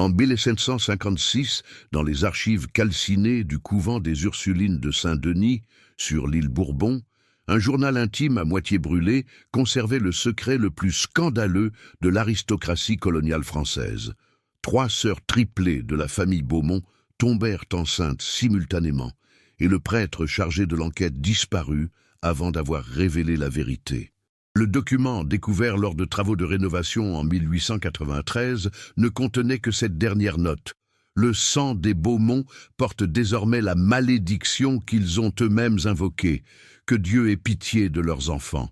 En 1756, dans les archives calcinées du couvent des Ursulines de Saint-Denis, sur l'île Bourbon, un journal intime à moitié brûlé conservait le secret le plus scandaleux de l'aristocratie coloniale française. 3 sœurs triplées de la famille Beaumont tombèrent enceintes simultanément, et le prêtre chargé de l'enquête disparut avant d'avoir révélé la vérité. Le document, découvert lors de travaux de rénovation en 1893, ne contenait que cette dernière note. Le sang des Beaumont porte désormais la malédiction qu'ils ont eux-mêmes invoquée. Que Dieu ait pitié de leurs enfants.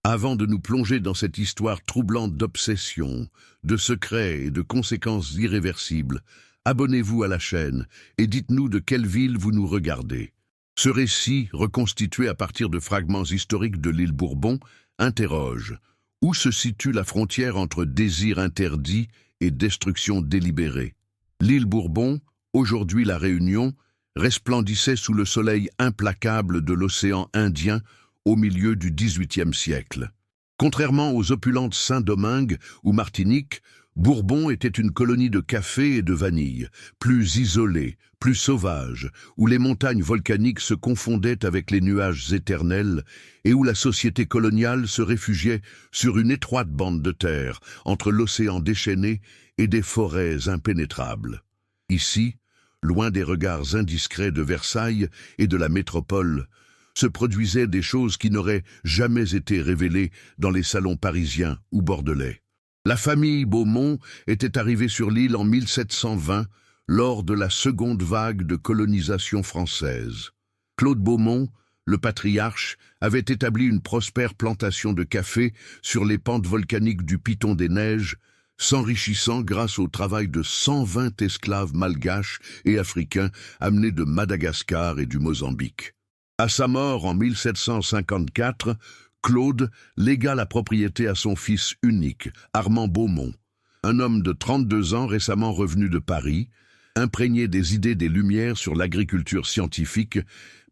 Avant de nous plonger dans cette histoire troublante d'obsession, de secrets et de conséquences irréversibles, abonnez-vous à la chaîne et dites-nous de quelle ville vous nous regardez. Ce récit, reconstitué à partir de fragments historiques de l'île Bourbon, interroge: où se situe la frontière entre désir interdit et destruction délibérée? L'île Bourbon, aujourd'hui La Réunion, resplendissait sous le soleil implacable de l'océan Indien au milieu du XVIIIe siècle. Contrairement aux opulentes Saint-Domingue ou Martinique, Bourbon était une colonie de café et de vanille, plus isolée, plus sauvage, où les montagnes volcaniques se confondaient avec les nuages éternels et où la société coloniale se réfugiait sur une étroite bande de terre entre l'océan déchaîné et des forêts impénétrables. Ici, loin des regards indiscrets de Versailles et de la métropole, se produisaient des choses qui n'auraient jamais été révélées dans les salons parisiens ou bordelais. La famille Beaumont était arrivée sur l'île en 1720, lors de la seconde vague de colonisation française. Claude Beaumont, le patriarche, avait établi une prospère plantation de café sur les pentes volcaniques du Piton des Neiges, s'enrichissant grâce au travail de 120 esclaves malgaches et africains amenés de Madagascar et du Mozambique. À sa mort en 1754, Claude légua la propriété à son fils unique, Armand Beaumont, un homme de 32 ans récemment revenu de Paris, imprégné des idées des Lumières sur l'agriculture scientifique,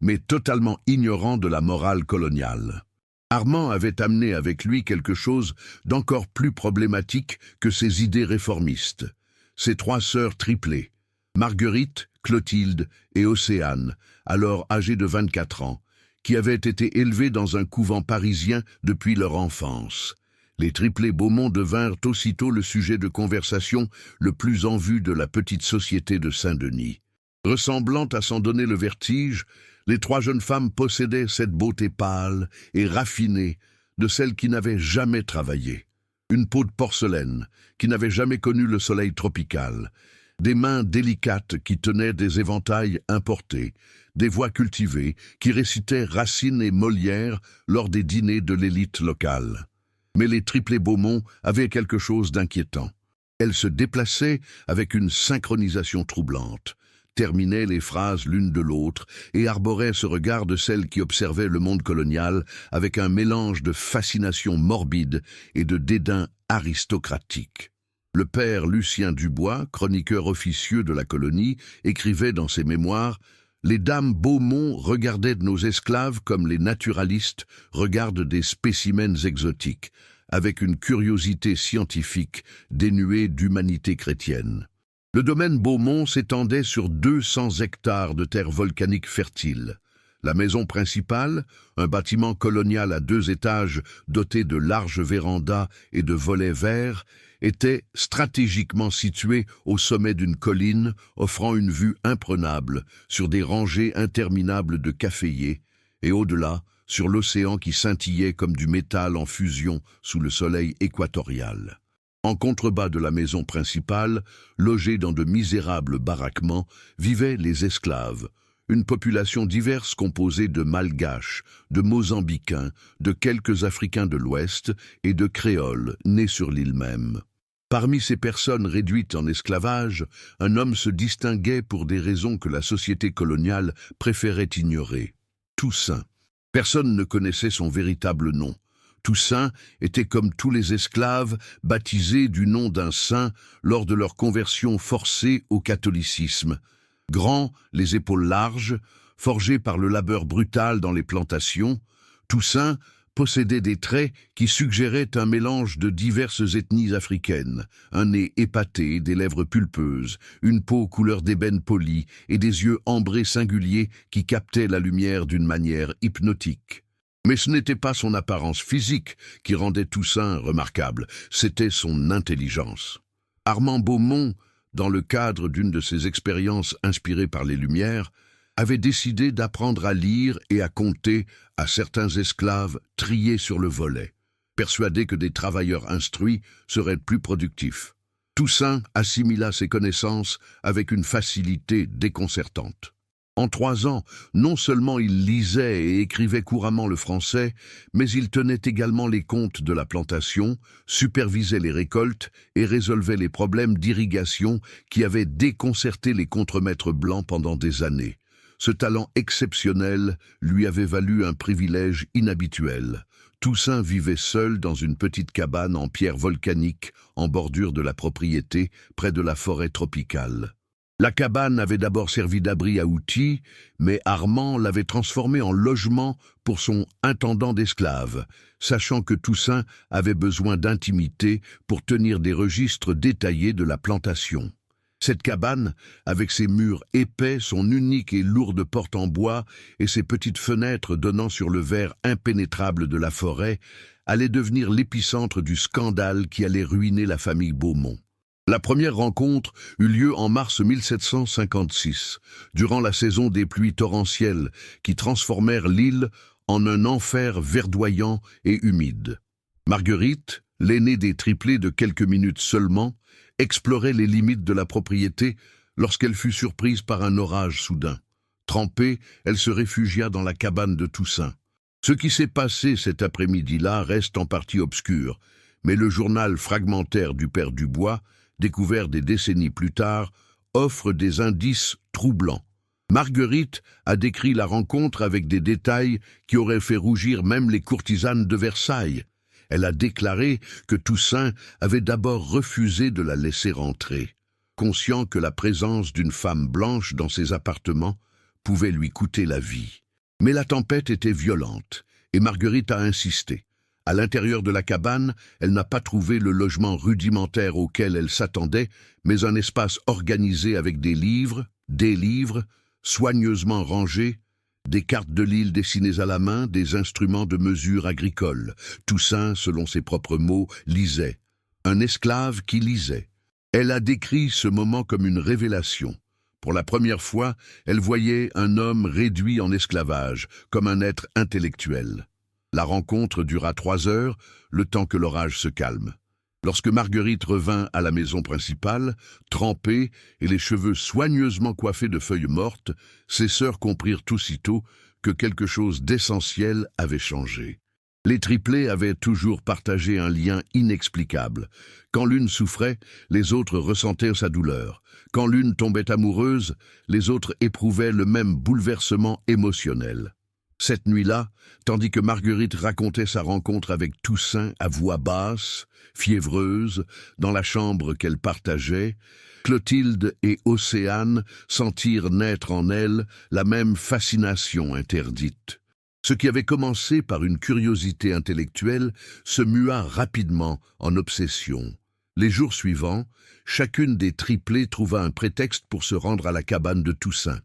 mais totalement ignorant de la morale coloniale. Armand avait amené avec lui quelque chose d'encore plus problématique que ses idées réformistes. Ses 3 sœurs triplées, Marguerite, Clotilde et Océane, alors âgées de 24 ans, qui avaient été élevées dans un couvent parisien depuis leur enfance. Les triplés Beaumont devinrent aussitôt le sujet de conversation le plus en vue de la petite société de Saint-Denis. Ressemblant à s'en donner le vertige, les 3 jeunes femmes possédaient cette beauté pâle et raffinée de celle qui n'avait jamais travaillé. Une peau de porcelaine qui n'avait jamais connu le soleil tropical, des mains délicates qui tenaient des éventails importés, des voix cultivées qui récitaient Racine et Molière lors des dîners de l'élite locale. Mais les triplés Beaumont avaient quelque chose d'inquiétant. Elles se déplaçaient avec une synchronisation troublante, terminaient les phrases l'une de l'autre et arboraient ce regard de celle qui observait le monde colonial avec un mélange de fascination morbide et de dédain aristocratique. Le père Lucien Dubois, chroniqueur officieux de la colonie, écrivait dans ses mémoires: « Les dames Beaumont regardaient nos esclaves comme les naturalistes regardent des spécimens exotiques, avec une curiosité scientifique dénuée d'humanité chrétienne. » Le domaine Beaumont s'étendait sur 200 hectares de terre volcanique fertile. La maison principale, un bâtiment colonial à 2 étages doté de larges vérandas et de volets verts, était stratégiquement située au sommet d'une colline offrant une vue imprenable sur des rangées interminables de caféiers et au-delà sur l'océan qui scintillait comme du métal en fusion sous le soleil équatorial. En contrebas de la maison principale, logés dans de misérables baraquements, vivaient les esclaves, une population diverse composée de Malgaches, de Mozambicains, de quelques Africains de l'Ouest et de Créoles nés sur l'île même. Parmi ces personnes réduites en esclavage, un homme se distinguait pour des raisons que la société coloniale préférait ignorer: Toussaint. Personne ne connaissait son véritable nom. Toussaint était comme tous les esclaves baptisés du nom d'un saint lors de leur conversion forcée au catholicisme. Grand, les épaules larges, forgé par le labeur brutal dans les plantations, Toussaint possédait des traits qui suggéraient un mélange de diverses ethnies africaines, un nez épaté, des lèvres pulpeuses, une peau couleur d'ébène poli et des yeux ambrés singuliers qui captaient la lumière d'une manière hypnotique. Mais ce n'était pas son apparence physique qui rendait Toussaint remarquable, c'était son intelligence. Armand Beaumont, dans le cadre d'une de ses expériences inspirées par les Lumières, avait décidé d'apprendre à lire et à compter à certains esclaves triés sur le volet, persuadé que des travailleurs instruits seraient plus productifs. Toussaint assimila ces connaissances avec une facilité déconcertante. En 3 ans, non seulement il lisait et écrivait couramment le français, mais il tenait également les comptes de la plantation, supervisait les récoltes et résolvait les problèmes d'irrigation qui avaient déconcerté les contremaîtres blancs pendant des années. Ce talent exceptionnel lui avait valu un privilège inhabituel. Toussaint vivait seul dans une petite cabane en pierre volcanique en bordure de la propriété, près de la forêt tropicale. La cabane avait d'abord servi d'abri à outils, mais Armand l'avait transformée en logement pour son intendant d'esclaves, sachant que Toussaint avait besoin d'intimité pour tenir des registres détaillés de la plantation. Cette cabane, avec ses murs épais, son unique et lourde porte en bois et ses petites fenêtres donnant sur le vert impénétrable de la forêt, allait devenir l'épicentre du scandale qui allait ruiner la famille Beaumont. La première rencontre eut lieu en mars 1756, durant la saison des pluies torrentielles qui transformèrent l'île en un enfer verdoyant et humide. Marguerite, l'aînée des triplés de quelques minutes seulement, explorait les limites de la propriété lorsqu'elle fut surprise par un orage soudain. Trempée, elle se réfugia dans la cabane de Toussaint. Ce qui s'est passé cet après-midi-là reste en partie obscur, mais le journal fragmentaire du père Dubois, découvert des décennies plus tard, offre des indices troublants. Marguerite a décrit la rencontre avec des détails qui auraient fait rougir même les courtisanes de Versailles. Elle a déclaré que Toussaint avait d'abord refusé de la laisser entrer, conscient que la présence d'une femme blanche dans ses appartements pouvait lui coûter la vie. Mais la tempête était violente, et Marguerite a insisté. À l'intérieur de la cabane, elle n'a pas trouvé le logement rudimentaire auquel elle s'attendait, mais un espace organisé avec des livres, soigneusement rangés, des cartes de l'île dessinées à la main, des instruments de mesure agricoles. Toussaint, selon ses propres mots, lisait. Un esclave qui lisait. Elle a décrit ce moment comme une révélation. Pour la première fois, elle voyait un homme réduit en esclavage, comme un être intellectuel. La rencontre dura 3 heures, le temps que l'orage se calme. Lorsque Marguerite revint à la maison principale, trempée et les cheveux soigneusement coiffés de feuilles mortes, ses sœurs comprirent aussitôt que quelque chose d'essentiel avait changé. Les triplés avaient toujours partagé un lien inexplicable. Quand l'une souffrait, les autres ressentaient sa douleur. Quand l'une tombait amoureuse, les autres éprouvaient le même bouleversement émotionnel. Cette nuit-là, tandis que Marguerite racontait sa rencontre avec Toussaint à voix basse, fiévreuse, dans la chambre qu'elle partageait, Clotilde et Océane sentirent naître en elle la même fascination interdite. Ce qui avait commencé par une curiosité intellectuelle se mua rapidement en obsession. Les jours suivants, chacune des triplés trouva un prétexte pour se rendre à la cabane de Toussaint.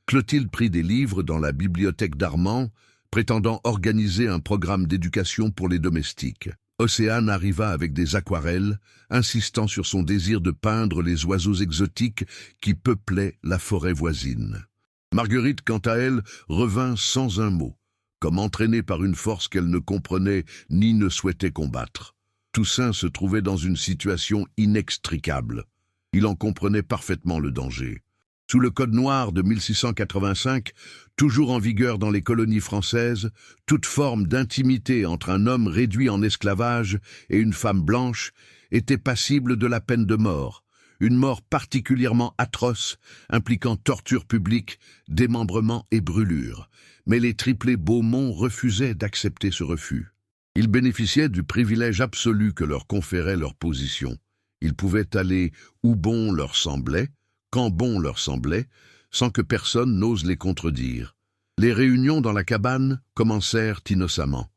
Clotilde prit des livres dans la bibliothèque d'Armand, prétendant organiser un programme d'éducation pour les domestiques. Océane arriva avec des aquarelles, insistant sur son désir de peindre les oiseaux exotiques qui peuplaient la forêt voisine. Marguerite, quant à elle, revint sans un mot, comme entraînée par une force qu'elle ne comprenait ni ne souhaitait combattre. Toussaint se trouvait dans une situation inextricable. Il en comprenait parfaitement le danger. Sous le Code noir de 1685, toujours en vigueur dans les colonies françaises, toute forme d'intimité entre un homme réduit en esclavage et une femme blanche était passible de la peine de mort, une mort particulièrement atroce, impliquant torture publique, démembrement et brûlure. Mais les triplés Beaumont refusaient d'accepter ce refus. Ils bénéficiaient du privilège absolu que leur conférait leur position. Ils pouvaient aller où bon leur semblait, quand bon leur semblait, sans que personne n'ose les contredire. Les réunions dans la cabane commencèrent innocemment.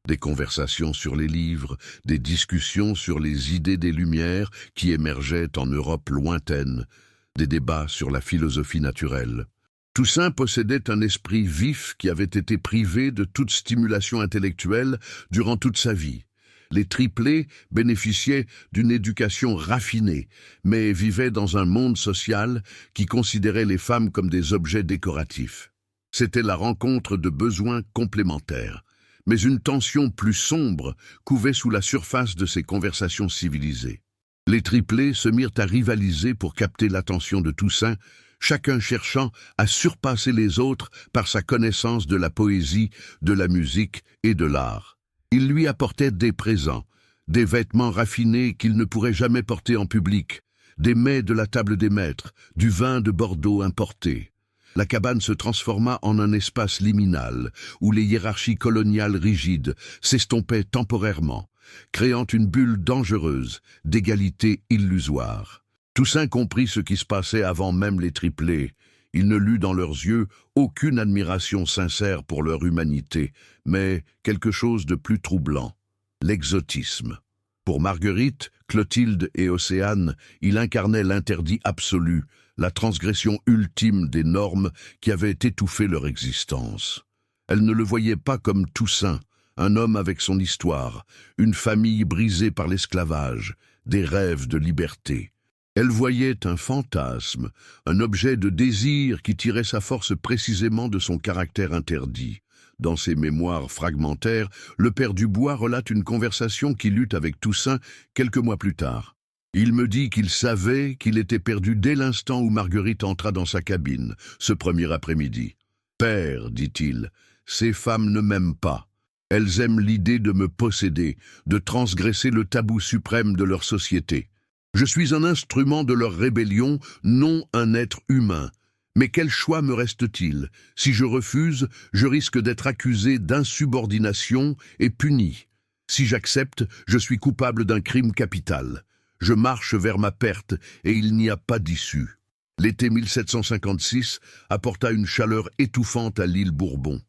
Des conversations sur les livres, des discussions sur les idées des Lumières qui émergeaient en Europe lointaine, des débats sur la philosophie naturelle. Toussaint possédait un esprit vif qui avait été privé de toute stimulation intellectuelle durant toute sa vie. Les triplés bénéficiaient d'une éducation raffinée, mais vivaient dans un monde social qui considérait les femmes comme des objets décoratifs. C'était la rencontre de besoins complémentaires. Mais une tension plus sombre couvait sous la surface de ces conversations civilisées. Les triplés se mirent à rivaliser pour capter l'attention de Toussaint, chacun cherchant à surpasser les autres par sa connaissance de la poésie, de la musique et de l'art. Ils lui apportaient des présents, des vêtements raffinés qu'il ne pourrait jamais porter en public, des mets de la table des maîtres, du vin de Bordeaux importé. La cabane se transforma en un espace liminal, où les hiérarchies coloniales rigides s'estompaient temporairement, créant une bulle dangereuse d'égalité illusoire. Toussaint comprit ce qui se passait avant même les triplés. Il ne lut dans leurs yeux aucune admiration sincère pour leur humanité, mais quelque chose de plus troublant, l'exotisme. Pour Marguerite, Clotilde et Océane, il incarnait l'interdit absolu, la transgression ultime des normes qui avaient étouffé leur existence. Elle ne le voyait pas comme Toussaint, un homme avec son histoire, une famille brisée par l'esclavage, des rêves de liberté. Elle voyait un fantasme, un objet de désir qui tirait sa force précisément de son caractère interdit. Dans ses mémoires fragmentaires, le père Dubois relate une conversation qu'il eut avec Toussaint quelques mois plus tard. Il me dit qu'il savait qu'il était perdu dès l'instant où Marguerite entra dans sa cabine, ce premier après-midi. « Père, dit-il, ces femmes ne m'aiment pas. Elles aiment l'idée de me posséder, de transgresser le tabou suprême de leur société. Je suis un instrument de leur rébellion, non un être humain. Mais quel choix me reste-t-il? Si je refuse, je risque d'être accusé d'insubordination et puni. Si j'accepte, je suis coupable d'un crime capital. Je marche vers ma perte et il n'y a pas d'issue. » L'été 1756 apporta une chaleur étouffante à l'île Bourbon.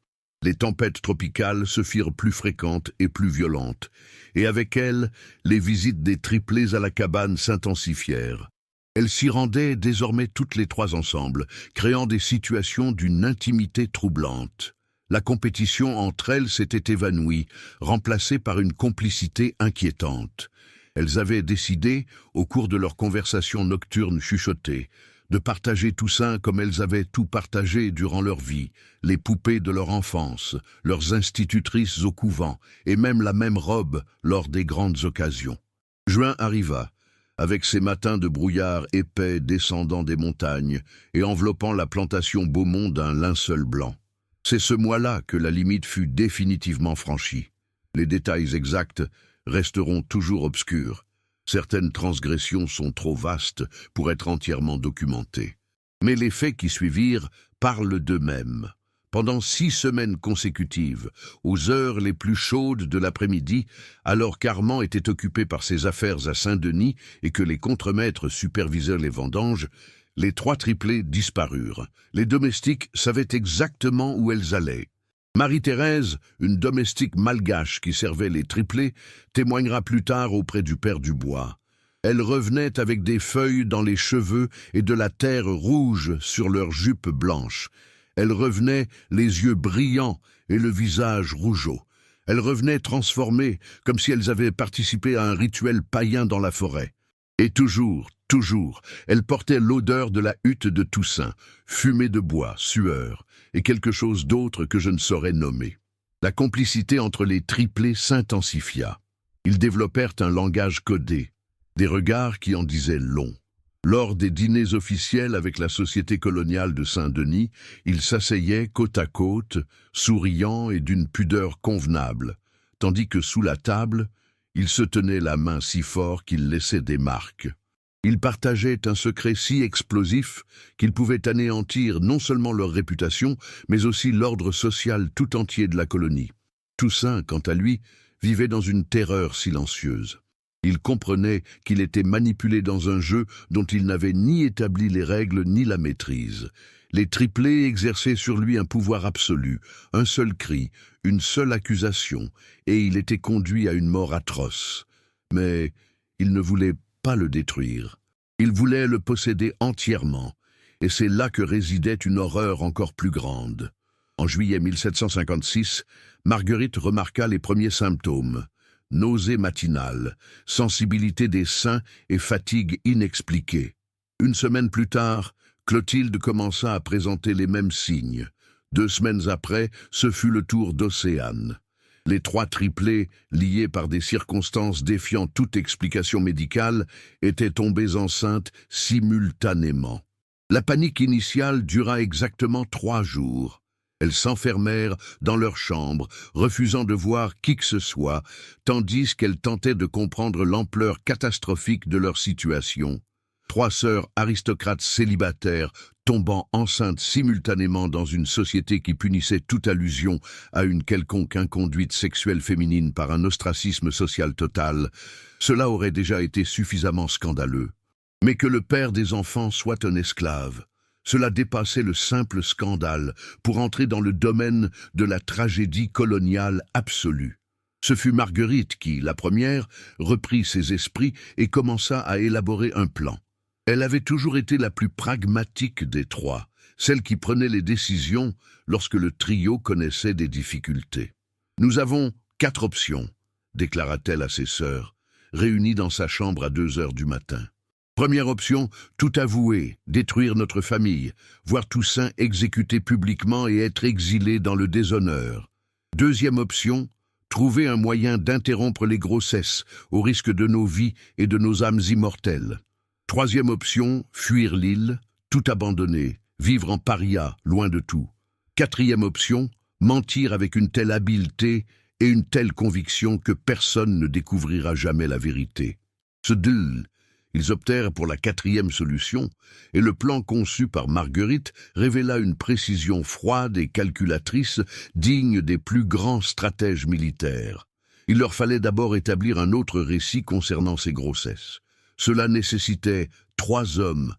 Les tempêtes tropicales se firent plus fréquentes et plus violentes, et avec elles, les visites des triplés à la cabane s'intensifièrent. Elles s'y rendaient désormais toutes les trois ensemble, créant des situations d'une intimité troublante. La compétition entre elles s'était évanouie, remplacée par une complicité inquiétante. Elles avaient décidé, au cours de leurs conversations nocturnes chuchotées, de partager Toussaint comme elles avaient tout partagé durant leur vie, les poupées de leur enfance, leurs institutrices au couvent, et même la même robe lors des grandes occasions. Juin arriva, avec ses matins de brouillard épais descendant des montagnes et enveloppant la plantation Beaumont d'un linceul blanc. C'est ce mois-là que la limite fut définitivement franchie. Les détails exacts resteront toujours obscurs. Certaines transgressions sont trop vastes pour être entièrement documentées. Mais les faits qui suivirent parlent d'eux-mêmes. Pendant 6 semaines consécutives, aux heures les plus chaudes de l'après-midi, alors qu'Armand était occupé par ses affaires à Saint-Denis et que les contremaîtres supervisaient les vendanges, les 3 triplés disparurent. Les domestiques savaient exactement où elles allaient. Marie-Thérèse, une domestique malgache qui servait les triplés, témoignera plus tard auprès du père Dubois. Elle revenait avec des feuilles dans les cheveux et de la terre rouge sur leurs jupes blanches. Elle revenait les yeux brillants et le visage rougeau. Elle revenait transformée, comme si elles avaient participé à un rituel païen dans la forêt. Et toujours, elle portait l'odeur de la hutte de Toussaint, fumée de bois, sueur, et quelque chose d'autre que je ne saurais nommer. La complicité entre les triplés s'intensifia. Ils développèrent un langage codé, des regards qui en disaient long. Lors des dîners officiels avec la société coloniale de Saint-Denis, ils s'asseyaient côte à côte, souriants et d'une pudeur convenable, tandis que sous la table, ils se tenaient la main si fort qu'ils laissaient des marques. Ils partageaient un secret si explosif qu'ils pouvaient anéantir non seulement leur réputation, mais aussi l'ordre social tout entier de la colonie. Toussaint, quant à lui, vivait dans une terreur silencieuse. Il comprenait qu'il était manipulé dans un jeu dont il n'avait ni établi les règles ni la maîtrise. Les triplés exerçaient sur lui un pouvoir absolu, un seul cri, une seule accusation, et il était conduit à une mort atroce. Mais il ne voulait pas le détruire. Il voulait le posséder entièrement, et c'est là que résidait une horreur encore plus grande. En juillet 1756, Marguerite remarqua les premiers symptômes. Nausées matinales, sensibilité des seins et fatigue inexpliquée. Une semaine plus tard, Clotilde commença à présenter les mêmes signes. 2 semaines après, ce fut le tour d'Océane. Les 3 triplés, liés par des circonstances défiant toute explication médicale, étaient tombés enceintes simultanément. La panique initiale dura exactement 3 jours. Elles s'enfermèrent dans leur chambre, refusant de voir qui que ce soit, tandis qu'elles tentaient de comprendre l'ampleur catastrophique de leur situation. 3 sœurs aristocrates célibataires tombant enceintes simultanément dans une société qui punissait toute allusion à une quelconque inconduite sexuelle féminine par un ostracisme social total, cela aurait déjà été suffisamment scandaleux. Mais que le père des enfants soit un esclave, cela dépassait le simple scandale pour entrer dans le domaine de la tragédie coloniale absolue. Ce fut Marguerite qui, la première, reprit ses esprits et commença à élaborer un plan. Elle avait toujours été la plus pragmatique des 3, celle qui prenait les décisions lorsque le trio connaissait des difficultés. « Nous avons 4 options », déclara-t-elle à ses sœurs, réunies dans sa chambre à 2 heures du matin. Première option, tout avouer, détruire notre famille, voir Toussaint exécuté publiquement et être exilé dans le déshonneur. Deuxième option, trouver un moyen d'interrompre les grossesses, au risque de nos vies et de nos âmes immortelles. Troisième option, fuir l'île, tout abandonner, vivre en paria, loin de tout. Quatrième option, mentir avec une telle habileté et une telle conviction que personne ne découvrira jamais la vérité. Ils optèrent pour la 4e solution, et le plan conçu par Marguerite révéla une précision froide et calculatrice digne des plus grands stratèges militaires. Il leur fallait d'abord établir un autre récit concernant ces grossesses. Cela nécessitait 3 hommes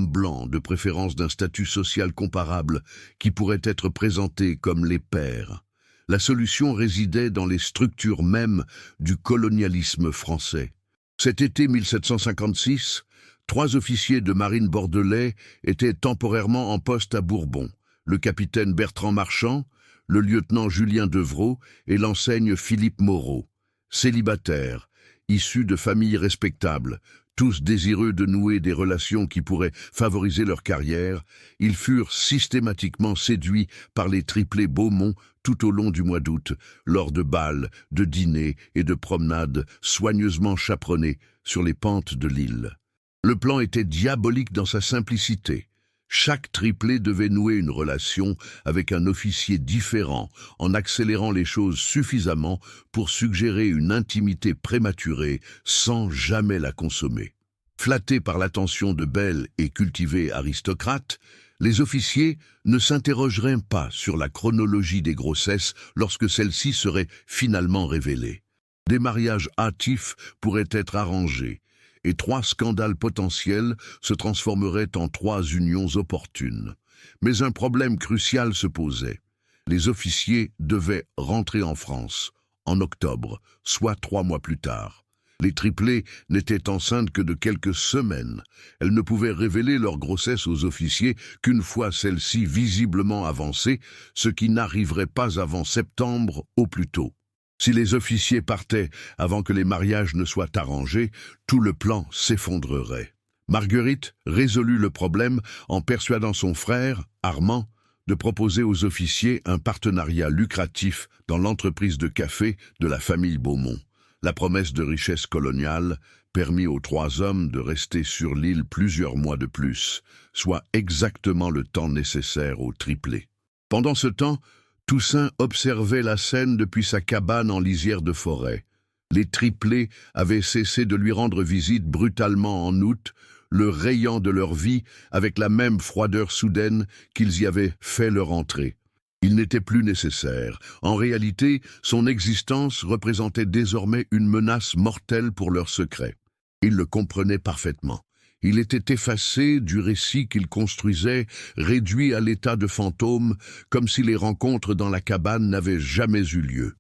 blancs, de préférence d'un statut social comparable, qui pourraient être présentés comme les pères. La solution résidait dans les structures mêmes du colonialisme français. Cet été 1756, 3 officiers de marine bordelais étaient temporairement en poste à Bourbon, le capitaine Bertrand Marchand, le lieutenant Julien Devreau et l'enseigne Philippe Moreau. Célibataires, issus de familles respectables, tous désireux de nouer des relations qui pourraient favoriser leur carrière, ils furent systématiquement séduits par les triplés Beaumont tout au long du mois d'août, lors de bals, de dîners et de promenades soigneusement chaperonnées sur les pentes de l'île. Le plan était diabolique dans sa simplicité. Chaque triplé devait nouer une relation avec un officier différent en accélérant les choses suffisamment pour suggérer une intimité prématurée sans jamais la consommer. Flattés par l'attention de belles et cultivées aristocrates, les officiers ne s'interrogeraient pas sur la chronologie des grossesses lorsque celles-ci seraient finalement révélées. Des mariages hâtifs pourraient être arrangés, et 3 scandales potentiels se transformeraient en 3 unions opportunes. Mais un problème crucial se posait. Les officiers devaient rentrer en France, en octobre, soit 3 mois plus tard. Les triplés n'étaient enceintes que de quelques semaines. Elles ne pouvaient révéler leur grossesse aux officiers qu'une fois celle-ci visiblement avancée, ce qui n'arriverait pas avant septembre au plus tôt. Si les officiers partaient avant que les mariages ne soient arrangés, tout le plan s'effondrerait. Marguerite résolut le problème en persuadant son frère, Armand, de proposer aux officiers un partenariat lucratif dans l'entreprise de café de la famille Beaumont. La promesse de richesse coloniale permit aux 3 hommes de rester sur l'île plusieurs mois de plus, soit exactement le temps nécessaire aux triplés. Pendant ce temps, Toussaint observait la scène depuis sa cabane en lisière de forêt. Les triplés avaient cessé de lui rendre visite brutalement en août, le rayant de leur vie avec la même froideur soudaine qu'ils y avaient fait leur entrée. Il n'était plus nécessaire. En réalité, son existence représentait désormais une menace mortelle pour leur secret. Il le comprenait parfaitement. Il était effacé du récit qu'il construisait, réduit à l'état de fantôme, comme si les rencontres dans la cabane n'avaient jamais eu lieu.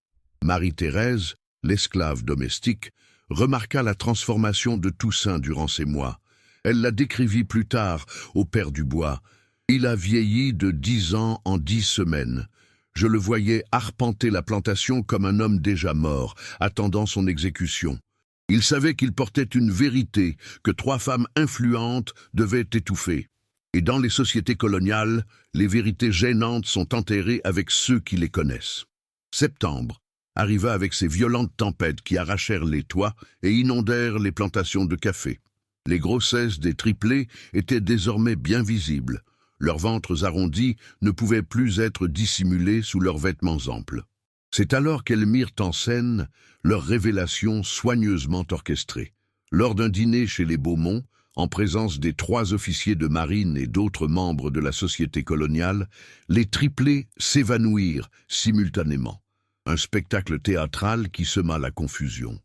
Marie-Thérèse, l'esclave domestique, remarqua la transformation de Toussaint durant ces mois. Elle la décrivit plus tard au père Dubois. Il a vieilli de 10 ans en 10 semaines. Je le voyais arpenter la plantation comme un homme déjà mort, attendant son exécution. Il savait qu'il portait une vérité que 3 femmes influentes devaient étouffer. Et dans les sociétés coloniales, les vérités gênantes sont enterrées avec ceux qui les connaissent. Septembre arriva avec ces violentes tempêtes qui arrachèrent les toits et inondèrent les plantations de café. Les grossesses des triplés étaient désormais bien visibles. Leurs ventres arrondis ne pouvaient plus être dissimulés sous leurs vêtements amples. C'est alors qu'elles mirent en scène leur révélation soigneusement orchestrée. Lors d'un dîner chez les Beaumont, en présence des 3 officiers de marine et d'autres membres de la société coloniale, les triplés s'évanouirent simultanément. Un spectacle théâtral qui sema la confusion.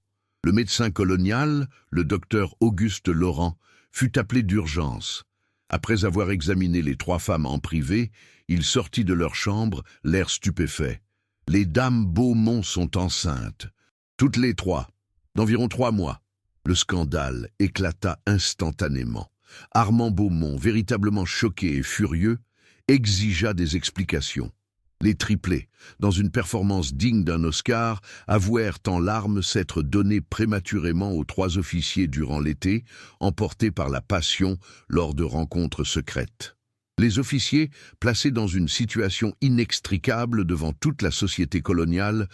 Le médecin colonial, le docteur Auguste Laurent, fut appelé d'urgence. Après avoir examiné les 3 femmes en privé, il sortit de leur chambre, l'air stupéfait. « Les dames Beaumont sont enceintes. Toutes les 3, d'environ 3 mois. » Le scandale éclata instantanément. Armand Beaumont, véritablement choqué et furieux, exigea des explications. Les triplés, dans une performance digne d'un Oscar, avouèrent en larmes s'être donnés prématurément aux 3 officiers durant l'été, emportés par la passion lors de rencontres secrètes. Les officiers, placés dans une situation inextricable devant toute la société coloniale,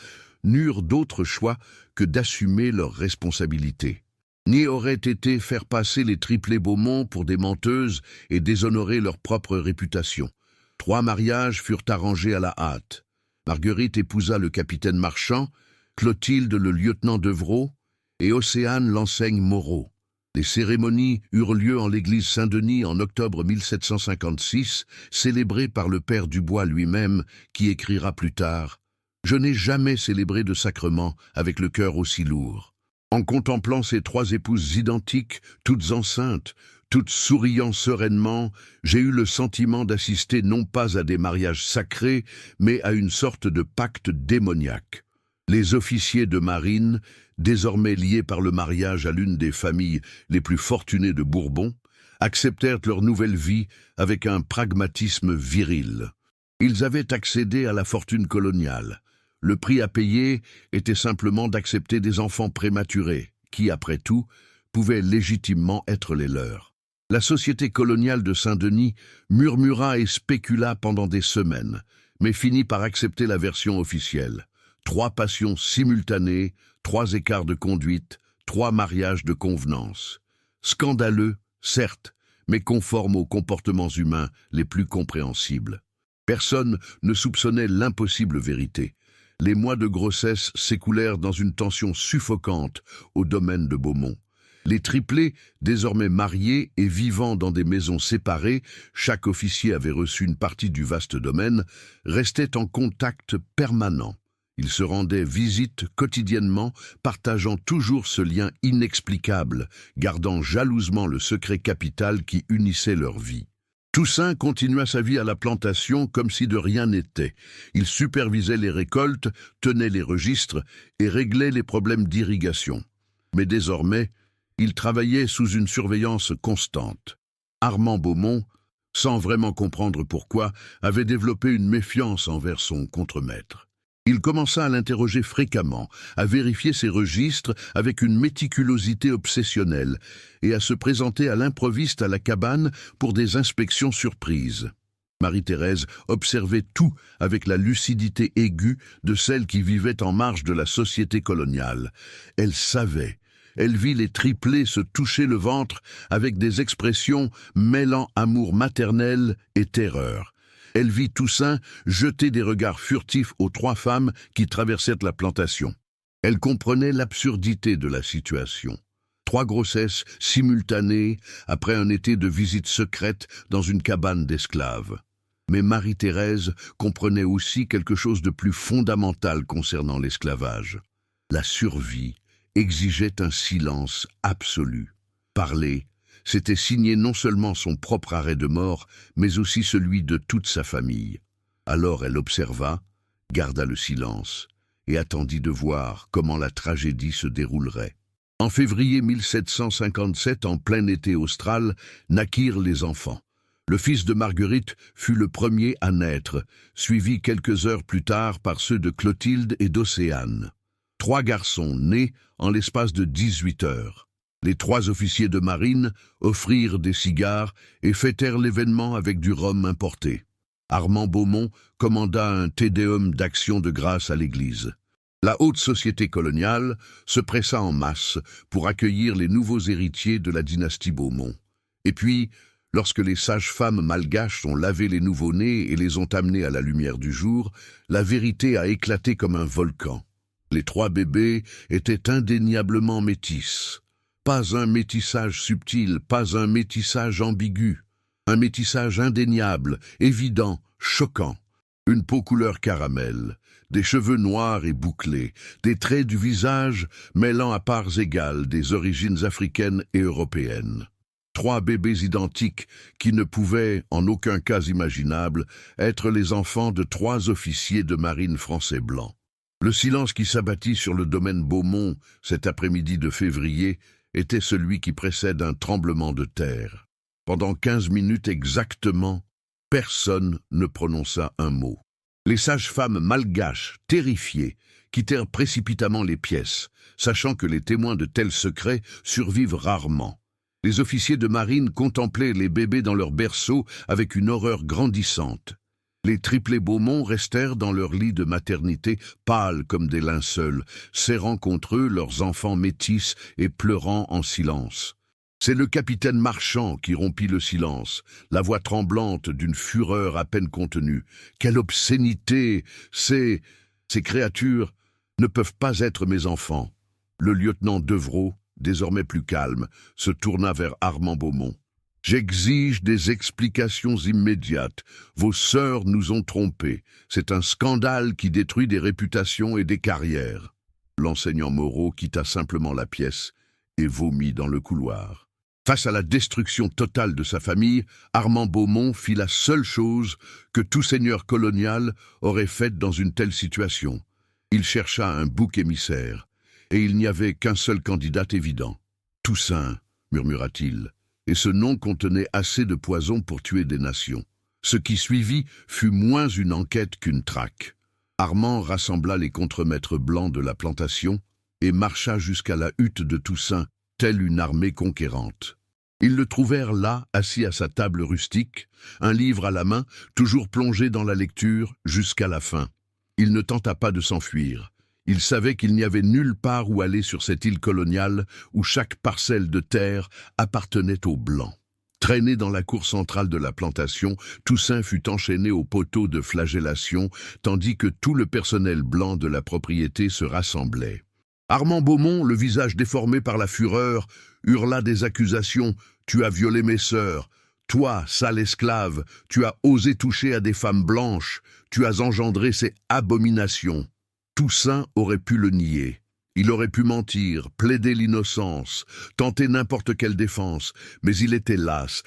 n'eurent d'autre choix que d'assumer leurs responsabilités. Ni aurait été faire passer les triplés Beaumont pour des menteuses et déshonorer leur propre réputation. 3 mariages furent arrangés à la hâte. Marguerite épousa le capitaine Marchand, Clotilde le lieutenant Devreau et Océane l'enseigne Moreau. Les cérémonies eurent lieu en l'église Saint-Denis en octobre 1756, célébrées par le père Dubois lui-même, qui écrira plus tard « Je n'ai jamais célébré de sacrement avec le cœur aussi lourd. » En contemplant ces 3 épouses identiques, toutes enceintes, toutes souriant sereinement, j'ai eu le sentiment d'assister non pas à des mariages sacrés, mais à une sorte de pacte démoniaque. Les officiers de marine, désormais liés par le mariage à l'une des familles les plus fortunées de Bourbon, acceptèrent leur nouvelle vie avec un pragmatisme viril. Ils avaient accédé à la fortune coloniale. Le prix à payer était simplement d'accepter des enfants prématurés, qui, après tout, pouvaient légitimement être les leurs. La société coloniale de Saint-Denis murmura et spécula pendant des semaines, mais finit par accepter la version officielle. 3 passions simultanées, 3 écarts de conduite, 3 mariages de convenance. Scandaleux, certes, mais conforme aux comportements humains les plus compréhensibles. Personne ne soupçonnait l'impossible vérité. Les mois de grossesse s'écoulèrent dans une tension suffocante au domaine de Beaumont. Les triplés, désormais mariés et vivant dans des maisons séparées, chaque officier avait reçu une partie du vaste domaine, restaient en contact permanent. Ils se rendaient visite quotidiennement, partageant toujours ce lien inexplicable, gardant jalousement le secret capital qui unissait leur vie. Toussaint continua sa vie à la plantation comme si de rien n'était. Il supervisait les récoltes, tenait les registres et réglait les problèmes d'irrigation. Mais désormais, il travaillait sous une surveillance constante. Armand Beaumont, sans vraiment comprendre pourquoi, avait développé une méfiance envers son contremaître. Il commença à l'interroger fréquemment, à vérifier ses registres avec une méticulosité obsessionnelle et à se présenter à l'improviste à la cabane pour des inspections surprises. Marie-Thérèse observait tout avec la lucidité aiguë de celle qui vivait en marge de la société coloniale. Elle savait. Elle vit les triplés se toucher le ventre avec des expressions mêlant amour maternel et terreur. Elle vit Toussaint jeter des regards furtifs aux 3 femmes qui traversèrent la plantation. Elle comprenait l'absurdité de la situation. 3 grossesses simultanées après un été de visite secrète dans une cabane d'esclaves. Mais Marie-Thérèse comprenait aussi quelque chose de plus fondamental concernant l'esclavage. La survie exigeait un silence absolu. Parler, c'était signer non seulement son propre arrêt de mort, mais aussi celui de toute sa famille. Alors elle observa, garda le silence, et attendit de voir comment la tragédie se déroulerait. En février 1757, en plein été austral, naquirent les enfants. Le fils de Marguerite fut le premier à naître, suivi quelques heures plus tard par ceux de Clotilde et d'Océane. 3 garçons nés en l'espace de 18 heures. Les 3 officiers de marine offrirent des cigares et fêtèrent l'événement avec du rhum importé. Armand Beaumont commanda un tédéum d'action de grâce à l'église. La haute société coloniale se pressa en masse pour accueillir les nouveaux héritiers de la dynastie Beaumont. Et puis, lorsque les sages-femmes malgaches ont lavé les nouveau-nés et les ont amenés à la lumière du jour, la vérité a éclaté comme un volcan. Les 3 bébés étaient indéniablement métis. Pas un métissage subtil, pas un métissage ambigu. Un métissage indéniable, évident, choquant. Une peau couleur caramel, des cheveux noirs et bouclés, des traits du visage mêlant à parts égales des origines africaines et européennes. 3 bébés identiques qui ne pouvaient, en aucun cas imaginable, être les enfants de 3 officiers de marine français blancs. Le silence qui s'abattit sur le domaine Beaumont cet après-midi de février était celui qui précède un tremblement de terre. Pendant 15 minutes exactement, personne ne prononça un mot. Les sages-femmes malgaches, terrifiées, quittèrent précipitamment les pièces, sachant que les témoins de tels secrets survivent rarement. Les officiers de marine contemplaient les bébés dans leur berceau avec une horreur grandissante. Les triplés Beaumont restèrent dans leur lit de maternité, pâles comme des linceuls, serrant contre eux leurs enfants métis et pleurant en silence. C'est le capitaine Marchand qui rompit le silence, la voix tremblante d'une fureur à peine contenue. Quelle obscénité! Ces créatures ne peuvent pas être mes enfants. Le lieutenant Devreau, désormais plus calme, se tourna vers Armand Beaumont. J'exige des explications immédiates. Vos sœurs nous ont trompés. C'est un scandale qui détruit des réputations et des carrières. L'enseignant Moreau quitta simplement la pièce et vomit dans le couloir. Face à la destruction totale de sa famille, Armand Beaumont fit la seule chose que tout seigneur colonial aurait faite dans une telle situation. Il chercha un bouc émissaire, et il n'y avait qu'un seul candidat évident. « Toussaint », murmura-t-il, et ce nom contenait assez de poison pour tuer des nations. Ce qui suivit fut moins une enquête qu'une traque. Armand rassembla les contremaîtres blancs de la plantation et marcha jusqu'à la hutte de Toussaint, telle une armée conquérante. Ils le trouvèrent là, assis à sa table rustique, un livre à la main, toujours plongé dans la lecture jusqu'à la fin. Il ne tenta pas de s'enfuir. Il savait qu'il n'y avait nulle part où aller sur cette île coloniale où chaque parcelle de terre appartenait aux Blancs. Traîné dans la cour centrale de la plantation, Toussaint fut enchaîné au poteau de flagellation, tandis que tout le personnel blanc de la propriété se rassemblait. Armand Beaumont, le visage déformé par la fureur, hurla des accusations « Tu as violé mes sœurs ! Toi, sale esclave, tu as osé toucher à des femmes blanches, tu as engendré ces abominations !» Toussaint aurait pu le nier. Il aurait pu mentir, plaider l'innocence, tenter n'importe quelle défense, mais il était las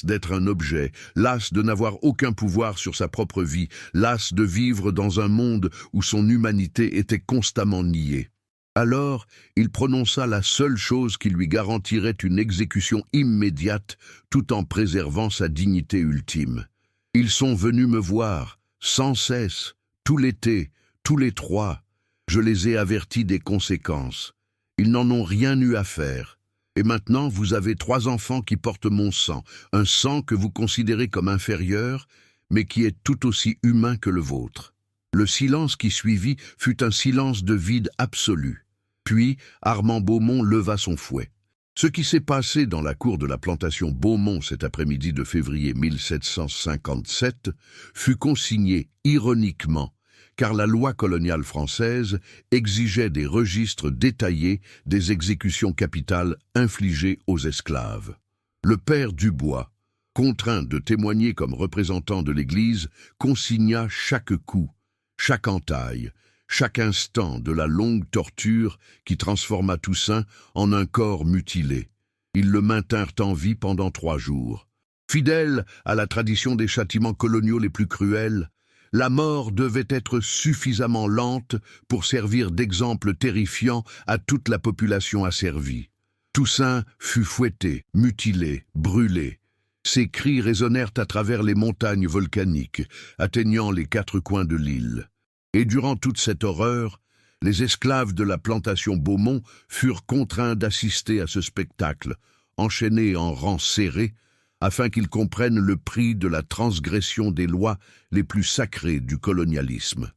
d'être un objet, las de n'avoir aucun pouvoir sur sa propre vie, las de vivre dans un monde où son humanité était constamment niée. Alors, il prononça la seule chose qui lui garantirait une exécution immédiate tout en préservant sa dignité ultime. Ils sont venus me voir, sans cesse, tout l'été, tous les 3. Je les ai avertis des conséquences. Ils n'en ont rien eu à faire. Et maintenant, vous avez 3 enfants qui portent mon sang, un sang que vous considérez comme inférieur, mais qui est tout aussi humain que le vôtre. Le silence qui suivit fut un silence de vide absolu. Puis, Armand Beaumont leva son fouet. Ce qui s'est passé dans la cour de la plantation Beaumont cet après-midi de février 1757 fut consigné ironiquement, car la loi coloniale française exigeait des registres détaillés des exécutions capitales infligées aux esclaves. Le père Dubois, contraint de témoigner comme représentant de l'Église, consigna chaque coup, chaque entaille, chaque instant de la longue torture qui transforma Toussaint en un corps mutilé. Ils le maintinrent en vie pendant 3 jours. Fidèle à la tradition des châtiments coloniaux les plus cruels, la mort devait être suffisamment lente pour servir d'exemple terrifiant à toute la population asservie. Toussaint fut fouetté, mutilé, brûlé. Ses cris résonnèrent à travers les montagnes volcaniques, atteignant les 4 coins de l'île. Et durant toute cette horreur, les esclaves de la plantation Beaumont furent contraints d'assister à ce spectacle, enchaînés en rangs serrés, afin qu'ils comprennent le prix de la transgression des lois les plus sacrées du colonialisme.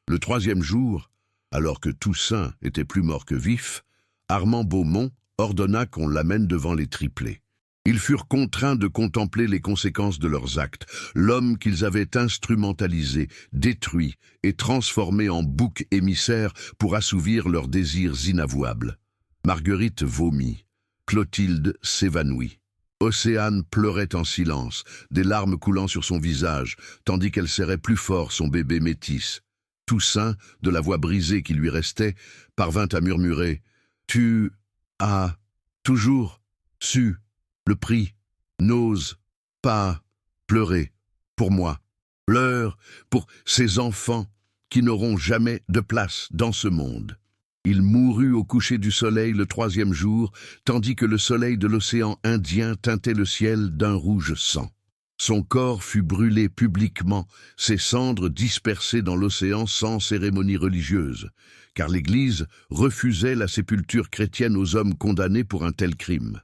Le 3e jour, alors que Toussaint était plus mort que vif, Armand Beaumont ordonna qu'on l'amène devant les triplés. Ils furent contraints de contempler les conséquences de leurs actes, l'homme qu'ils avaient instrumentalisé, détruit et transformé en bouc émissaire pour assouvir leurs désirs inavouables. Marguerite vomit, Clotilde s'évanouit. Océane pleurait en silence, des larmes coulant sur son visage, tandis qu'elle serrait plus fort son bébé métis. Toussaint, de la voix brisée qui lui restait, parvint à murmurer « Tu as toujours su le prix, n'ose pas pleurer pour moi, pleure pour ces enfants qui n'auront jamais de place dans ce monde. » Il mourut au coucher du soleil le 3e jour, tandis que le soleil de l'océan Indien teintait le ciel d'un rouge sang. Son corps fut brûlé publiquement, ses cendres dispersées dans l'océan sans cérémonie religieuse, car l'Église refusait la sépulture chrétienne aux hommes condamnés pour un tel crime.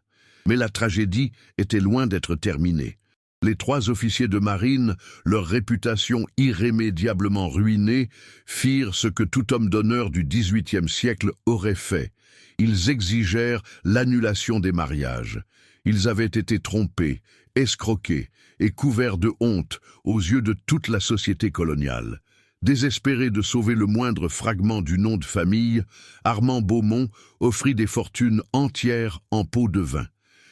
Mais la tragédie était loin d'être terminée. Les 3 officiers de marine, leur réputation irrémédiablement ruinée, firent ce que tout homme d'honneur du XVIIIe siècle aurait fait. Ils exigèrent l'annulation des mariages. Ils avaient été trompés, escroqués et couverts de honte aux yeux de toute la société coloniale. Désespéré de sauver le moindre fragment du nom de famille, Armand Beaumont offrit des fortunes entières en pots de vin.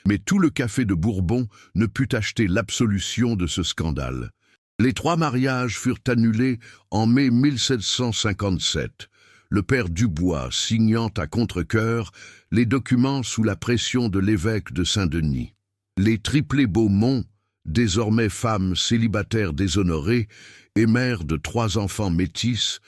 Mais tout le café de Bourbon ne put acheter l'absolution de ce scandale. Les 3 mariages furent annulés en mai 1757, le père Dubois signant à contre-cœur les documents sous la pression de l'évêque de Saint-Denis. Les triplés Beaumont, désormais femmes célibataires déshonorées et mères de 3 enfants métis,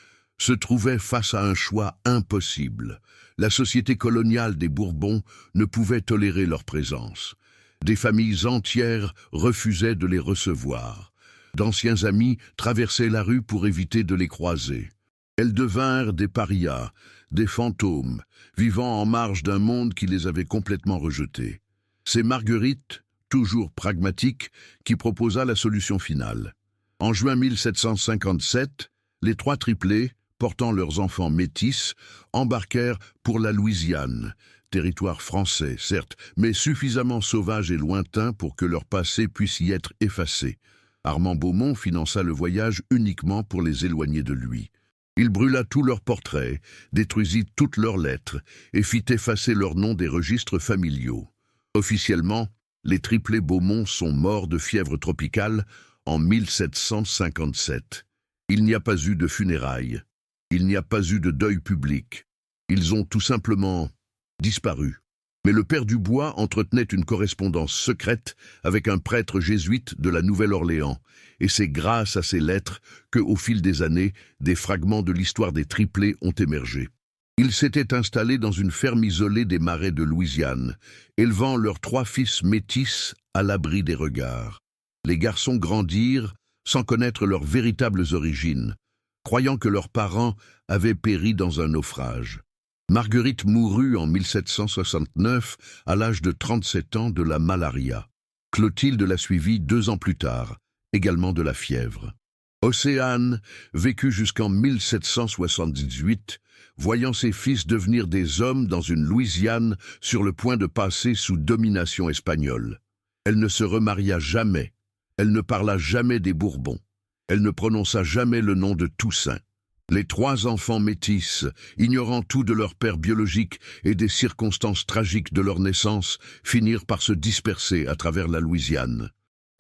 se trouvaient face à un choix impossible. La société coloniale des Bourbons ne pouvait tolérer leur présence. Des familles entières refusaient de les recevoir. D'anciens amis traversaient la rue pour éviter de les croiser. Elles devinrent des parias, des fantômes, vivant en marge d'un monde qui les avait complètement rejetés. C'est Marguerite, toujours pragmatique, qui proposa la solution finale. En juin 1757, les 3 triplés, portant leurs enfants métis, embarquèrent pour la Louisiane, territoire français, certes, mais suffisamment sauvage et lointain pour que leur passé puisse y être effacé. Armand Beaumont finança le voyage uniquement pour les éloigner de lui. Il brûla tous leurs portraits, détruisit toutes leurs lettres et fit effacer leurs noms des registres familiaux. Officiellement, les triplés Beaumont sont morts de fièvre tropicale en 1757. Il n'y a pas eu de funérailles. Il n'y a pas eu de deuil public. Ils ont tout simplement disparu. Mais le père Dubois entretenait une correspondance secrète avec un prêtre jésuite de la Nouvelle-Orléans, et c'est grâce à ces lettres que, au fil des années, des fragments de l'histoire des triplés ont émergé. Ils s'étaient installés dans une ferme isolée des marais de Louisiane, élevant leurs 3 fils métis à l'abri des regards. Les garçons grandirent sans connaître leurs véritables origines, croyant que leurs parents avaient péri dans un naufrage. Marguerite mourut en 1769 à l'âge de 37 ans de la malaria. Clotilde la suivit 2 ans plus tard, également de la fièvre. Océane vécut jusqu'en 1778, voyant ses fils devenir des hommes dans une Louisiane sur le point de passer sous domination espagnole. Elle ne se remaria jamais, elle ne parla jamais des Bourbons. Elle ne prononça jamais le nom de Toussaint. Les 3 enfants métis, ignorant tout de leur père biologique et des circonstances tragiques de leur naissance, finirent par se disperser à travers la Louisiane.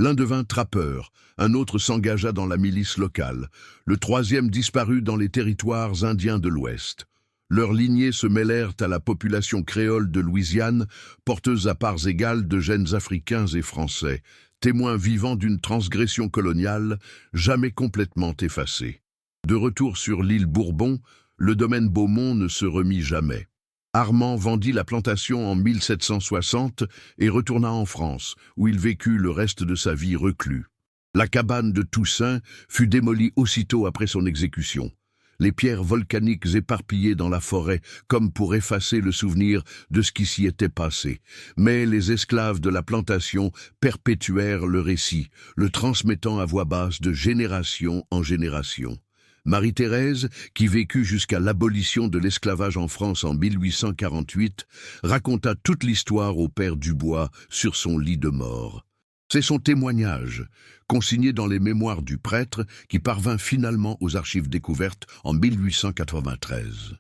L'un devint trappeur, un autre s'engagea dans la milice locale, le troisième disparut dans les territoires indiens de l'Ouest. Leurs lignées se mêlèrent à la population créole de Louisiane, porteuse à parts égales de gènes africains et français, témoins vivants d'une transgression coloniale jamais complètement effacée. De retour sur l'île Bourbon, le domaine Beaumont ne se remit jamais. Armand vendit la plantation en 1760 et retourna en France, où il vécut le reste de sa vie reclus. La cabane de Toussaint fut démolie aussitôt après son exécution. Les pierres volcaniques éparpillées dans la forêt, comme pour effacer le souvenir de ce qui s'y était passé. Mais les esclaves de la plantation perpétuèrent le récit, le transmettant à voix basse de génération en génération. Marie-Thérèse, qui vécut jusqu'à l'abolition de l'esclavage en France en 1848, raconta toute l'histoire au père Dubois sur son lit de mort. C'est son témoignage, consigné dans les mémoires du prêtre, qui parvint finalement aux archives découvertes en 1893.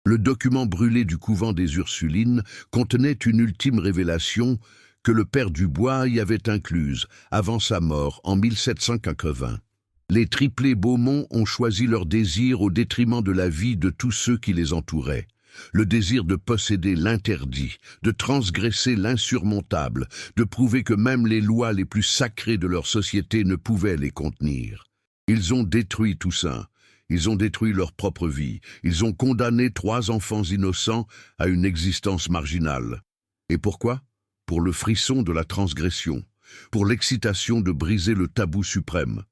Le document brûlé du couvent des Ursulines contenait une ultime révélation que le père Dubois y avait incluse avant sa mort en 1780. Les triplés Beaumont ont choisi leur désir au détriment de la vie de tous ceux qui les entouraient. Le désir de posséder l'interdit, de transgresser l'insurmontable, de prouver que même les lois les plus sacrées de leur société ne pouvaient les contenir. Ils ont détruit Toussaint, ils ont détruit leur propre vie, ils ont condamné 3 enfants innocents à une existence marginale. Et pourquoi? Pour le frisson de la transgression, pour l'excitation de briser le tabou suprême.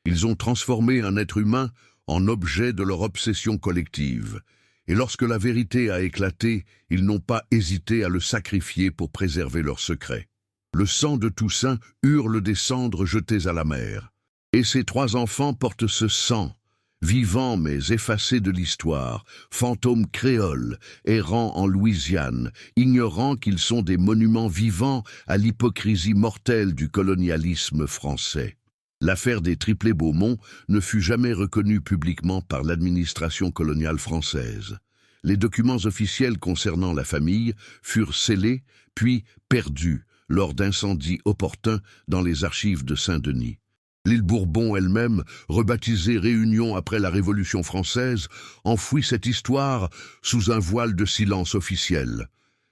Ils ont transformé un être humain en objet de leur obsession collective. Et lorsque la vérité a éclaté, ils n'ont pas hésité à le sacrifier pour préserver leur secret. Le sang de Toussaint hurle des cendres jetées à la mer. Et ces 3 enfants portent ce sang, vivants mais effacés de l'histoire, fantômes créoles, errant en Louisiane, ignorant qu'ils sont des monuments vivants à l'hypocrisie mortelle du colonialisme français. L'affaire des triplés Beaumont ne fut jamais reconnue publiquement par l'administration coloniale française. Les documents officiels concernant la famille furent scellés, puis perdus lors d'incendies opportuns dans les archives de Saint-Denis. L'île Bourbon elle-même, rebaptisée Réunion après la Révolution française, enfouit cette histoire sous un voile de silence officiel.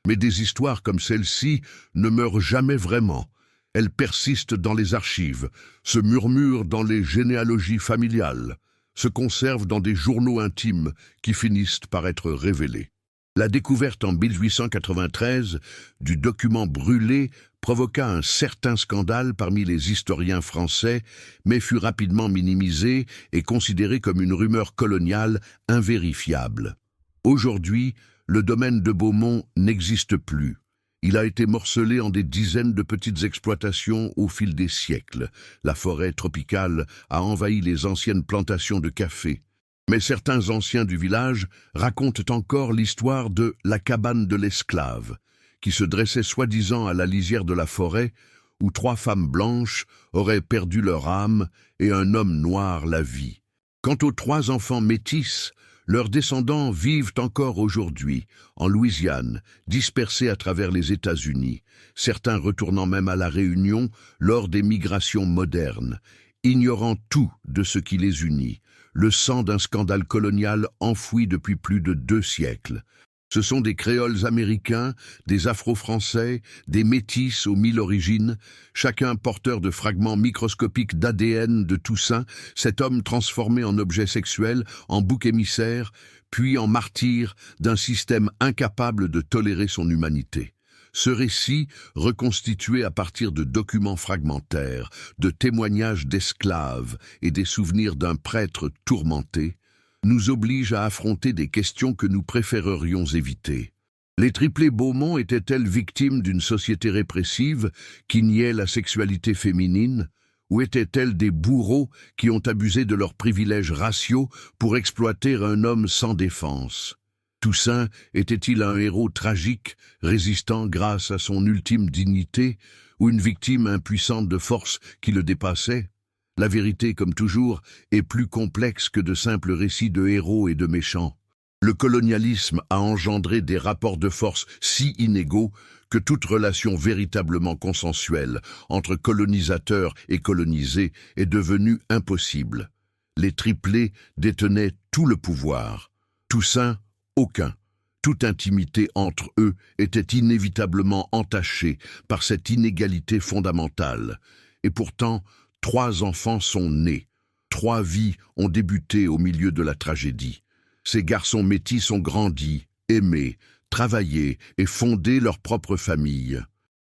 Mais des histoires comme celle-ci ne meurent jamais vraiment. Elles persistent dans les archives, se murmurent dans les généalogies familiales, se conservent dans des journaux intimes qui finissent par être révélés. La découverte en 1893 du document brûlé provoqua un certain scandale parmi les historiens français, mais fut rapidement minimisée et considérée comme une rumeur coloniale invérifiable. Aujourd'hui, le domaine de Beaumont n'existe plus. Il a été morcelé en des dizaines de petites exploitations au fil des siècles. La forêt tropicale a envahi les anciennes plantations de café. Mais certains anciens du village racontent encore l'histoire de la cabane de l'esclave, qui se dressait soi-disant à la lisière de la forêt, où 3 femmes blanches auraient perdu leur âme et un homme noir la vie. Quant aux 3 enfants métis, leurs descendants vivent encore aujourd'hui, en Louisiane, dispersés à travers les États-Unis, certains retournant même à la Réunion lors des migrations modernes, ignorant tout de ce qui les unit, le sang d'un scandale colonial enfoui depuis plus de 2 siècles. Ce sont des créoles américains, des afro-français, des métis aux 1000 origines, chacun porteur de fragments microscopiques d'ADN de Toussaint, cet homme transformé en objet sexuel, en bouc émissaire, puis en martyr d'un système incapable de tolérer son humanité. Ce récit, reconstitué à partir de documents fragmentaires, de témoignages d'esclaves et des souvenirs d'un prêtre tourmenté, nous oblige à affronter des questions que nous préférerions éviter. Les triplés Beaumont étaient-elles victimes d'une société répressive qui niait la sexualité féminine, ou étaient-elles des bourreaux qui ont abusé de leurs privilèges raciaux pour exploiter un homme sans défense? Toussaint était-il un héros tragique, résistant grâce à son ultime dignité, ou une victime impuissante de force qui le dépassait? La vérité, comme toujours, est plus complexe que de simples récits de héros et de méchants. Le colonialisme a engendré des rapports de force si inégaux que toute relation véritablement consensuelle entre colonisateurs et colonisés est devenue impossible. Les triplés détenaient tout le pouvoir. Toussaint, aucun. Toute intimité entre eux était inévitablement entachée par cette inégalité fondamentale. Et pourtant, 3 enfants sont nés. 3 vies ont débuté au milieu de la tragédie. Ces garçons métis ont grandi, aimé, travaillé et fondé leur propre famille.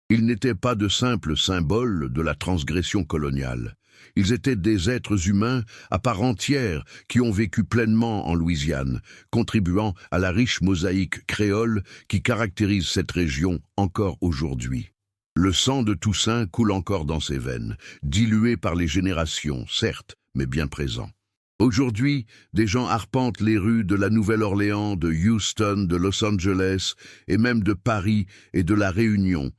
Ils n'étaient pas de simples symboles de la transgression coloniale. Ils étaient des êtres humains à part entière qui ont vécu pleinement en Louisiane, contribuant à la riche mosaïque créole qui caractérise cette région encore aujourd'hui. Le sang de Toussaint coule encore dans ses veines, dilué par les générations, certes, mais bien présent. Aujourd'hui, des gens arpentent les rues de la Nouvelle-Orléans, de Houston, de Los Angeles et même de Paris et de La Réunion,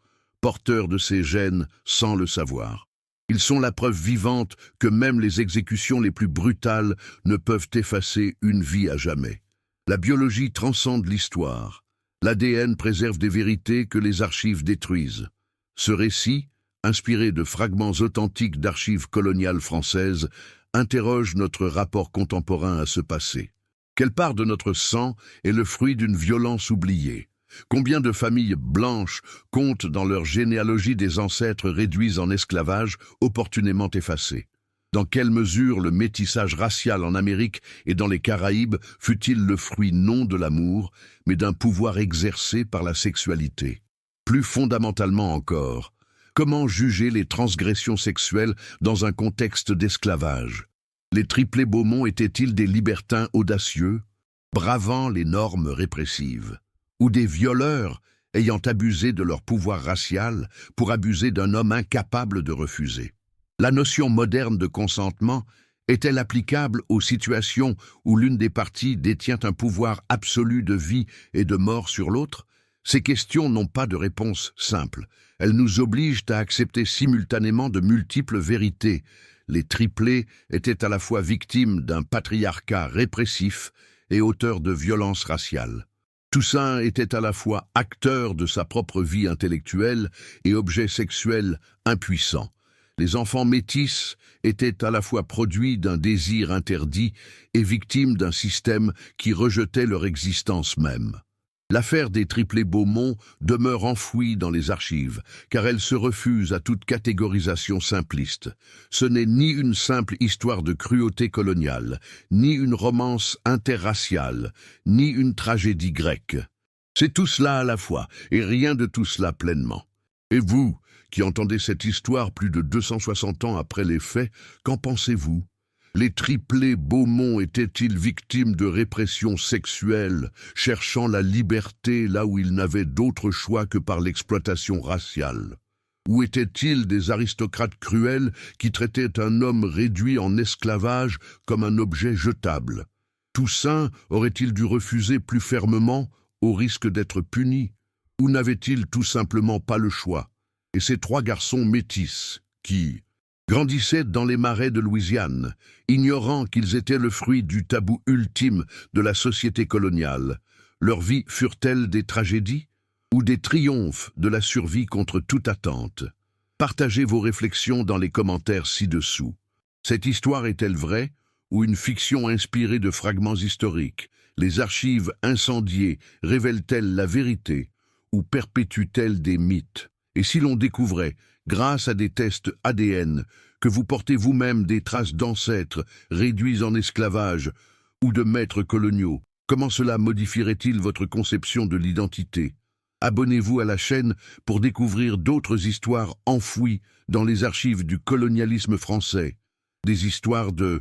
porteurs de ces gènes sans le savoir. Ils sont la preuve vivante que même les exécutions les plus brutales ne peuvent effacer une vie à jamais. La biologie transcende l'histoire. L'ADN préserve des vérités que les archives détruisent. Ce récit, inspiré de fragments authentiques d'archives coloniales françaises, interroge notre rapport contemporain à ce passé. Quelle part de notre sang est le fruit d'une violence oubliée? Combien de familles blanches comptent dans leur généalogie des ancêtres réduits en esclavage, opportunément effacés? Dans quelle mesure le métissage racial en Amérique et dans les Caraïbes fut-il le fruit non de l'amour, mais d'un pouvoir exercé par la sexualité? Plus fondamentalement encore, comment juger les transgressions sexuelles dans un contexte d'esclavage? Les triplés Beaumont étaient-ils des libertins audacieux, bravant les normes répressives? Ou des violeurs ayant abusé de leur pouvoir racial pour abuser d'un homme incapable de refuser? La notion moderne de consentement est-elle applicable aux situations où l'une des parties détient un pouvoir absolu de vie et de mort sur l'autre? Ces questions n'ont pas de réponse simple. Elles nous obligent à accepter simultanément de multiples vérités. Les triplés étaient à la fois victimes d'un patriarcat répressif et auteurs de violences raciales. Toussaint était à la fois acteur de sa propre vie intellectuelle et objet sexuel impuissant. Les enfants métis étaient à la fois produits d'un désir interdit et victimes d'un système qui rejetait leur existence même. L'affaire des triplés Beaumont demeure enfouie dans les archives, car elle se refuse à toute catégorisation simpliste. Ce n'est ni une simple histoire de cruauté coloniale, ni une romance interraciale, ni une tragédie grecque. C'est tout cela à la fois, et rien de tout cela pleinement. Et vous, qui entendez cette histoire plus de 260 ans après les faits, qu'en pensez-vous? Les triplés Beaumont étaient-ils victimes de répression sexuelle, cherchant la liberté là où ils n'avaient d'autre choix que par l'exploitation raciale? Ou étaient-ils des aristocrates cruels qui traitaient un homme réduit en esclavage comme un objet jetable? Toussaint aurait-il dû refuser plus fermement, au risque d'être puni? Ou n'avait-il tout simplement pas le choix? Et ces 3 garçons métis, qui grandissaient dans les marais de Louisiane, ignorant qu'ils étaient le fruit du tabou ultime de la société coloniale. Leurs vies furent-elles des tragédies ou des triomphes de la survie contre toute attente? Partagez vos réflexions dans les commentaires ci-dessous. Cette histoire est-elle vraie ou une fiction inspirée de fragments historiques? Les archives incendiées révèlent-elles la vérité ou perpétuent-elles des mythes? Et si l'on découvrait, grâce à des tests ADN, que vous portez vous-même des traces d'ancêtres réduits en esclavage ou de maîtres coloniaux, comment cela modifierait-il votre conception de l'identité? Abonnez-vous à la chaîne pour découvrir d'autres histoires enfouies dans les archives du colonialisme français. Des histoires de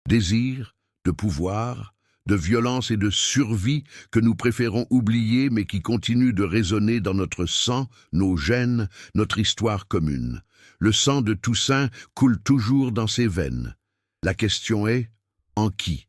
désir, de pouvoir, de violence et de survie que nous préférons oublier mais qui continuent de résonner dans notre sang, nos gènes, notre histoire commune. Le sang de Toussaint coule toujours dans ses veines. La question est, en qui?